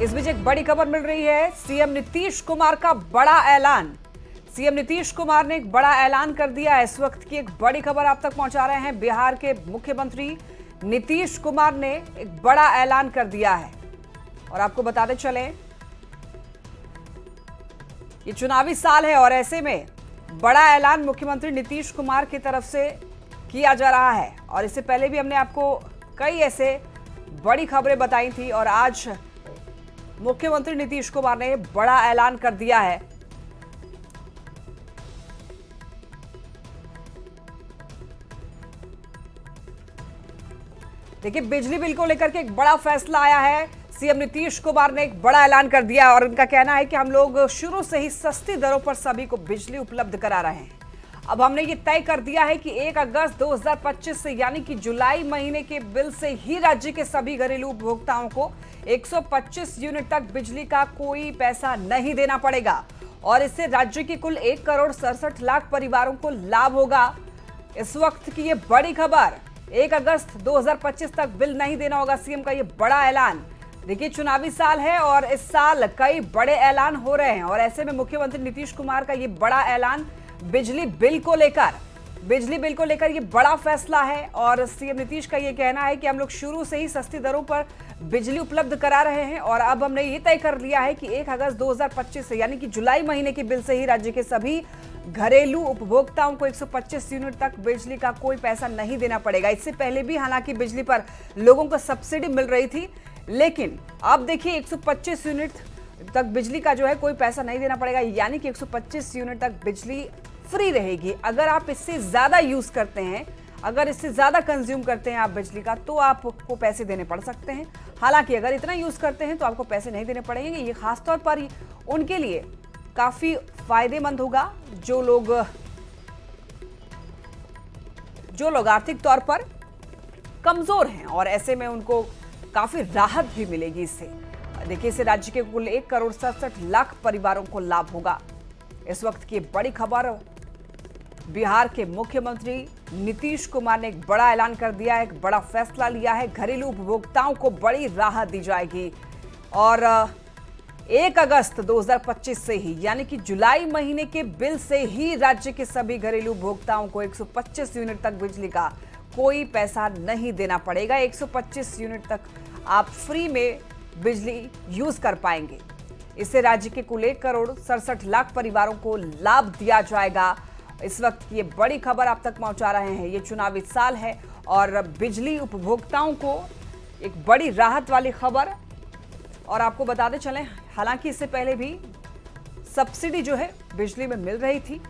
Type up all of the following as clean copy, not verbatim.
इस बीच एक बड़ी खबर मिल रही है, सीएम नीतीश कुमार का बड़ा ऐलान। सीएम नीतीश कुमार ने एक बड़ा ऐलान कर दिया है। इस वक्त की एक बड़ी खबर आप तक पहुंचा रहे हैं। बिहार के मुख्यमंत्री नीतीश कुमार ने एक बड़ा ऐलान कर दिया है और आपको बताते चले, ये चुनावी साल है और ऐसे में बड़ा ऐलान मुख्यमंत्री नीतीश कुमार की तरफ से किया जा रहा है। और इससे पहले भी हमने आपको कई ऐसे बड़ी खबरें बताई थी और आज मुख्यमंत्री नीतीश कुमार ने बड़ा ऐलान कर दिया है। देखिए, बिजली बिल को लेकर के एक बड़ा फैसला आया है। सीएम नीतीश कुमार ने एक बड़ा ऐलान कर दिया और उनका कहना है कि हम लोग शुरू से ही सस्ती दरों पर सभी को बिजली उपलब्ध करा रहे हैं। अब हमने ये तय कर दिया है कि 1 अगस्त 2025 से यानी कि जुलाई महीने के बिल से ही राज्य के सभी घरेलू उपभोक्ताओं को 125 यूनिट तक बिजली का कोई पैसा नहीं देना पड़ेगा और इससे राज्य के कुल 1 करोड़ 67 लाख परिवारों को लाभ होगा। इस वक्त की ये बड़ी खबर, 1 अगस्त 2025 तक बिल नहीं देना होगा, सीएम का ये बड़ा ऐलान। देखिए, चुनावी साल है और इस साल कई बड़े ऐलान हो रहे हैं और ऐसे में मुख्यमंत्री नीतीश कुमार का ये बड़ा ऐलान बिजली बिल को लेकर ये बड़ा फैसला है। और सीएम नीतीश का ये कहना है कि हम लोग शुरू से ही सस्ती दरों पर बिजली उपलब्ध करा रहे हैं और अब हमने ये तय कर लिया है कि 1 अगस्त 2025 से यानी कि जुलाई महीने के बिल से ही राज्य के सभी घरेलू उपभोक्ताओं को 125 यूनिट तक बिजली का कोई पैसा नहीं देना पड़ेगा। इससे पहले भी हालांकि बिजली पर लोगों को सब्सिडी मिल रही थी, लेकिन अब देखिए 125 यूनिट तक बिजली का जो है कोई पैसा नहीं देना पड़ेगा, यानी कि 125 यूनिट तक बिजली फ्री रहेगी। अगर आप इससे ज्यादा यूज करते हैं, अगर इससे ज्यादा कंज्यूम करते हैं आप बिजली का, तो आपको पैसे देने पड़ सकते हैं। हालांकि अगर इतना यूज करते हैं तो आपको पैसे नहीं देने पड़ेंगे। ये खासतौर पर उनके लिए काफी फायदेमंद होगा जो लोग आर्थिक तौर पर कमजोर हैं और ऐसे में उनको काफी राहत भी मिलेगी इससे। देखिए, इससे राज्य के कुल 1 करोड़ 67 लाख परिवारों को लाभ होगा। इस वक्त की बड़ी खबर, बिहार के मुख्यमंत्री नीतीश कुमार ने एक बड़ा ऐलान कर दिया है, एक बड़ा फैसला लिया है। घरेलू उपभोक्ताओं को बड़ी राहत दी जाएगी और 1 अगस्त 2025 से ही यानी कि जुलाई महीने के बिल से ही राज्य के सभी घरेलू उपभोक्ताओं को 125 यूनिट तक बिजली का कोई पैसा नहीं देना पड़ेगा। 125 यूनिट तक आप फ्री में बिजली यूज कर पाएंगे। इससे राज्य के कुल 1 करोड़ 67 लाख परिवारों को लाभ दिया जाएगा। इस वक्त ये बड़ी खबर आप तक पहुंचा रहे हैं। ये चुनावी साल है और बिजली उपभोक्ताओं को एक बड़ी राहत वाली खबर। और आपको बताते चलें, हालांकि इससे पहले भी सब्सिडी जो है बिजली में मिल रही थी,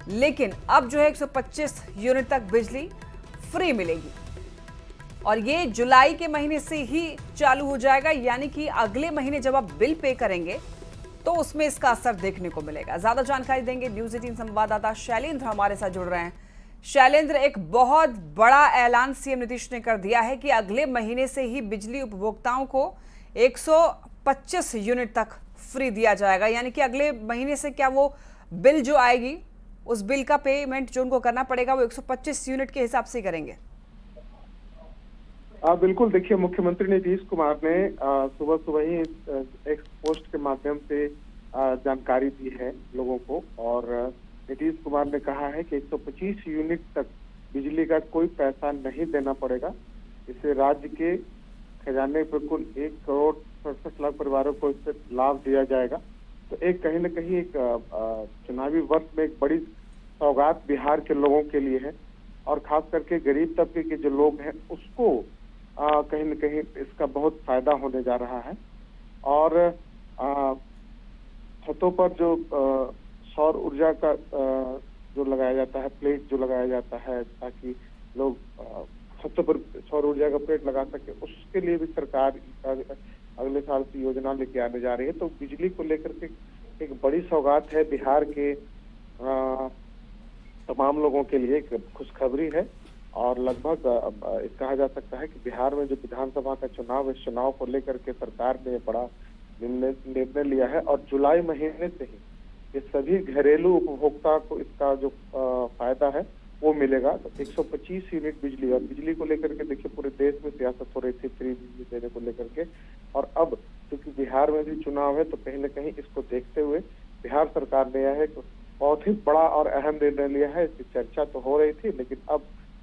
लेकिन अब जो है 125 यूनिट तक बिजली फ्री मिलेगी और ये जुलाई के महीने से ही चालू हो जाएगा, यानी कि अगले महीने जब आप बिल पे करेंगे तो उसमें इसका असर देखने को मिलेगा। ज्यादा जानकारी देंगे न्यूज़ 18 संवाददाता शैलेंद्र हमारे साथ जुड़ रहे हैं। शैलेंद्र, एक बहुत बड़ा ऐलान सीएम नीतीश ने कर दिया है कि अगले महीने से ही बिजली उपभोक्ताओं को 125 यूनिट तक फ्री दिया जाएगा, यानी कि अगले महीने से क्या वो बिल जो आएगी उस बिल का पेमेंट जो उनको करना पड़ेगा वो 125 यूनिट के हिसाब से करेंगे। बिल्कुल, देखिए, मुख्यमंत्री नीतीश कुमार ने सुबह सुबह ही एक पोस्ट के माध्यम से जानकारी दी है लोगों को और नीतीश कुमार ने कहा है कि 125 यूनिट तक बिजली का कोई पैसा नहीं देना पड़ेगा। इससे राज्य के खजाने पर कुल 1 करोड़ 67 लाख परिवारों को इससे लाभ दिया जाएगा। तो एक कहीं न कहीं एक चुनावी वर्ष में एक बड़ी सौगात बिहार के लोगों के लिए है और खास करके गरीब तबके के जो लोग हैं उसको कहीं न कहीं इसका बहुत फायदा होने जा रहा है। और छतों पर जो सौर ऊर्जा का जो लगाया जाता है, प्लेट जो लगाया जाता है ताकि लोग छतों पर सौर ऊर्जा का प्लेट लगा सके, उसके लिए भी सरकार अगले साल की योजना लेके आने जा रही है। तो बिजली को लेकर के एक बड़ी सौगात है बिहार के तमाम लोगों के लिए, एक खुशखबरी है। और लगभग कहा जा सकता है कि बिहार में जो विधानसभा का चुनाव, इस चुनाव को लेकर के सरकार ने बड़ा निर्णय लिया है और जुलाई महीने से ही ये सभी घरेलू उपभोक्ता को इसका जो फायदा है वो मिलेगा। तो 125 यूनिट बिजली, और बिजली को लेकर के देखिए पूरे देश में सियासत हो रही थी फ्री बिजली देने को लेकर के, और अब क्योंकि बिहार में भी चुनाव है, तो कहीं न कहीं इसको देखते हुए बिहार सरकार ने यह एक बहुत ही बड़ा और अहम निर्णय लिया है। इसकी चर्चा तो हो रही थी, लेकिन अब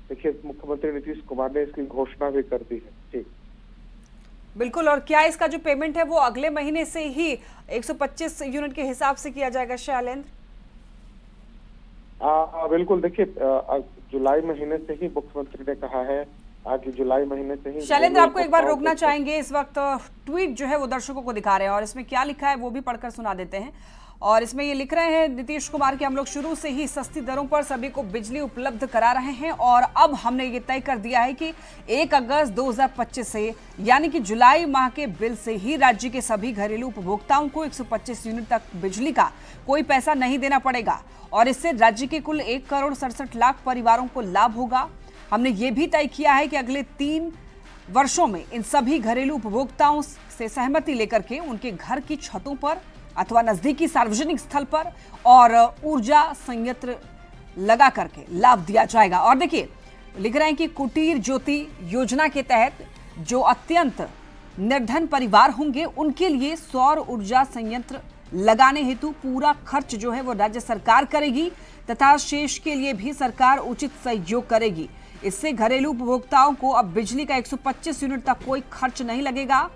देखिए मुख्यमंत्री नीतीश कुमार ने इसकी घोषणा भी कर दी है। जी बिल्कुल। और क्या इसका जो पेमेंट है वो अगले महीने से ही 125 यूनिट के हिसाब से किया जाएगा शैलेंद्र? बिल्कुल, देखिए जुलाई महीने से ही मुख्यमंत्री ने कहा है कि जुलाई महीने से ही। शैलेंद्र, आपको एक बार रोकना चाहेंगे। इस वक्त ट्वीट जो है वो दर्शकों को दिखा रहे हैं और इसमें क्या लिखा है वो भी पढ़कर सुना देते हैं। और इसमें ये लिख रहे हैं नीतीश कुमार कि हम लोग शुरू से ही सस्ती दरों पर सभी को बिजली उपलब्ध करा रहे हैं और अब हमने ये तय कर दिया है कि 1 अगस्त 2025 से यानी कि जुलाई माह के बिल से ही राज्य के सभी घरेलू उपभोक्ताओं को 125 यूनिट तक बिजली का कोई पैसा नहीं देना पड़ेगा और इससे राज्य के कुल 1 करोड़ 67 लाख परिवारों को लाभ होगा। हमने ये भी तय किया है कि अगले 3 वर्षों में इन सभी घरेलू उपभोक्ताओं से सहमति लेकर के उनके घर की छतों पर अथवा नजदीकी सार्वजनिक स्थल पर और ऊर्जा संयंत्र लगा करके लाभ दिया जाएगा। और देखिए लिख रहे हैं कि कुटीर ज्योति योजना के तहत जो अत्यंत निर्धन परिवार होंगे उनके लिए सौर ऊर्जा संयंत्र लगाने हेतु पूरा खर्च जो है वो राज्य सरकार करेगी तथा शेष के लिए भी सरकार उचित सहयोग करेगी। इससे घरेलू उपभोक्ताओं को अब बिजली का 125 यूनिट तक कोई खर्च नहीं लगेगा।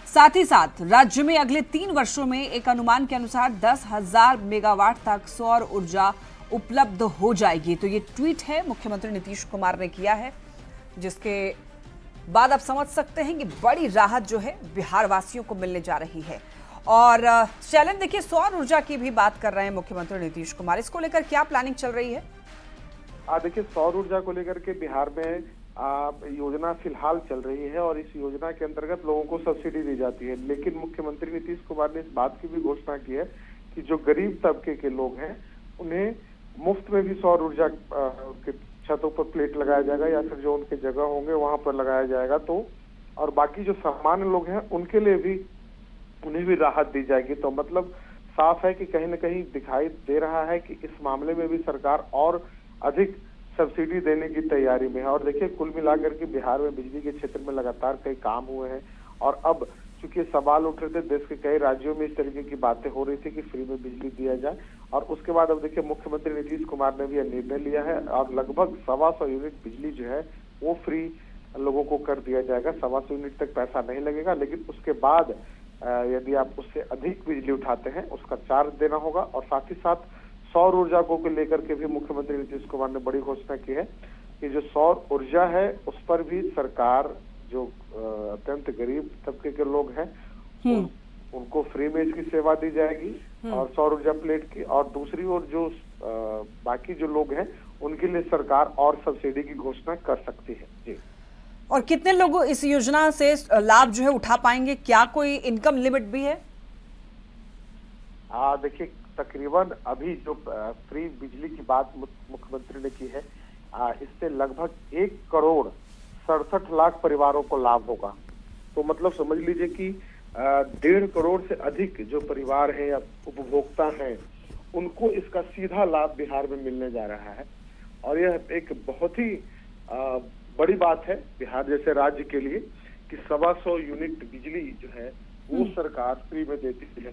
साथ ही साथ राज्य में अगले 3 वर्षों में एक अनुमान के अनुसार 10,000 मेगावाट तक सौर ऊर्जा उपलब्ध हो जाएगी। तो ये ट्वीट है मुख्यमंत्री नीतीश कुमार ने किया है, जिसके बाद आप समझ सकते हैं कि बड़ी राहत जो है बिहार वासियों को मिलने जा रही है। और शैलेंद्र, देखिए सौर ऊर्जा की भी बात कर रहे हैं मुख्यमंत्री नीतीश कुमार, इसको लेकर क्या प्लानिंग चल रही है? देखिए सौर ऊर्जा को लेकर के बिहार में योजना फिलहाल चल रही है और इस योजना के अंतर्गत लोगों को सब्सिडी दी जाती है, लेकिन मुख्यमंत्री नीतीश कुमार ने इस बात की भी घोषणा की है कि जो गरीब तबके के लोग हैं उन्हें मुफ्त में भी सौर ऊर्जा के छतों पर प्लेट लगाया जाएगा या फिर जो उनके जगह होंगे वहां पर लगाया जाएगा। तो और बाकी जो सामान्य लोग हैं उनके लिए भी उन्हें भी राहत दी जाएगी। तो मतलब साफ है कि कहीं न कहीं दिखाई दे रहा है कि इस मामले में भी सरकार और अधिक सब्सिडी देने की तैयारी में है। और देखिए कुल मिलाकर के बिहार में बिजली के क्षेत्र में लगातार कई काम हुए हैं और अब चूंकि सवाल उठ रहे थे, देश के कई राज्यों में इस तरीके की बातें हो रही थी कि फ्री में बिजली दिया जाए और उसके बाद अब देखिए मुख्यमंत्री नीतीश कुमार ने भी यह निर्णय लिया है और लगभग 125 यूनिट बिजली जो है वो फ्री लोगों को कर दिया जाएगा। 125 यूनिट तक पैसा नहीं लगेगा, लेकिन उसके बाद यदि आप उससे अधिक बिजली उठाते हैं उसका चार्ज देना होगा। और साथ ही साथ सौर ऊर्जा को लेकर के भी मुख्यमंत्री नीतीश कुमार ने बड़ी घोषणा की है कि जो सौर ऊर्जा है उस पर भी सरकार जो अत्यंत गरीब तबके के लोग हैं उनको फ्री में इसकी सेवा दी जाएगी और सौर ऊर्जा प्लेट की। और दूसरी ओर जो बाकी जो लोग हैं उनके लिए सरकार और सब्सिडी की घोषणा कर सकती है। जी। और कितने लोग इस योजना से लाभ जो है उठा पाएंगे? क्या कोई इनकम लिमिट भी है? देखिए तकरीबन अभी जो फ्री बिजली की बात मुख्यमंत्री ने की है इससे लगभग 1 करोड़ 67 लाख परिवारों को लाभ होगा। तो मतलब समझ लीजिए कि 1.5 करोड़ से अधिक जो परिवार हैं या उपभोक्ता हैं उनको इसका सीधा लाभ बिहार में मिलने जा रहा है और यह एक बहुत ही बड़ी बात है बिहार जैसे राज्य के लिए कि 125 यूनिट बिजली जो है वो सरकार फ्री में देती है।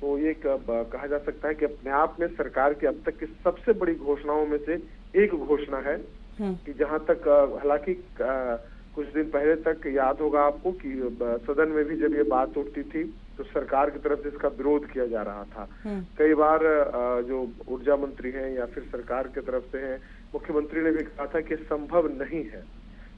तो ये कहा जा सकता है कि अपने आप में सरकार की अब तक की सबसे बड़ी घोषणाओं में से एक घोषणा है कि जहां तक हालांकि कुछ दिन पहले तक याद होगा आपको कि सदन में भी जब ये बात उठती थी तो सरकार की तरफ से इसका विरोध किया जा रहा था। कई बार जो ऊर्जा मंत्री हैं या फिर सरकार की तरफ से हैं, मुख्यमंत्री ने भी कहा था कि संभव नहीं है,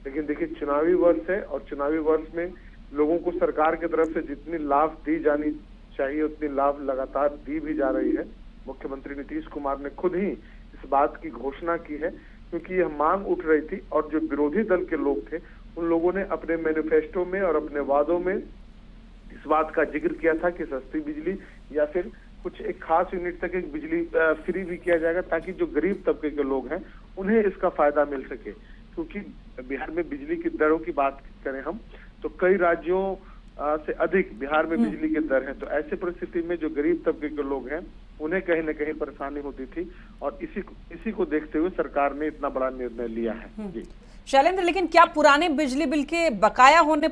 लेकिन देखिए चुनावी वर्ष है और चुनावी वर्ष में लोगों को सरकार की तरफ से जितनी लाभ दी जानी चाहिए उतनी लाभ लगातार दी भी जा रही है। मुख्यमंत्री नीतीश कुमार ने खुद ही इस बात की घोषणा की है क्योंकि यह मांग उठ रही थी और जो विरोधी दल के लोग थे उन लोगों ने अपने मैनिफेस्टो में और अपने वादों में इस बात का जिक्र किया था कि सस्ती बिजली या फिर कुछ एक खास यूनिट तक एक बिजली फ्री भी किया जाएगा ताकि जो गरीब तबके के लोग हैं उन्हें इसका फायदा मिल सके। क्योंकि बिहार में बिजली की दरों की बात करें हम तो कई राज्यों से अधिक बिहार में बिजली की दर है, तो ऐसी परिस्थिति में जो गरीब तबके के लोग हैं उन्हें कहीं न कहीं परेशानी होती थी और इसी को देखते हुए सरकार ने इतना बड़ा निर्णय लिया है। जी शैलेंद्र, लेकिन क्या पुराने बिजली बिल के बकाया होने पर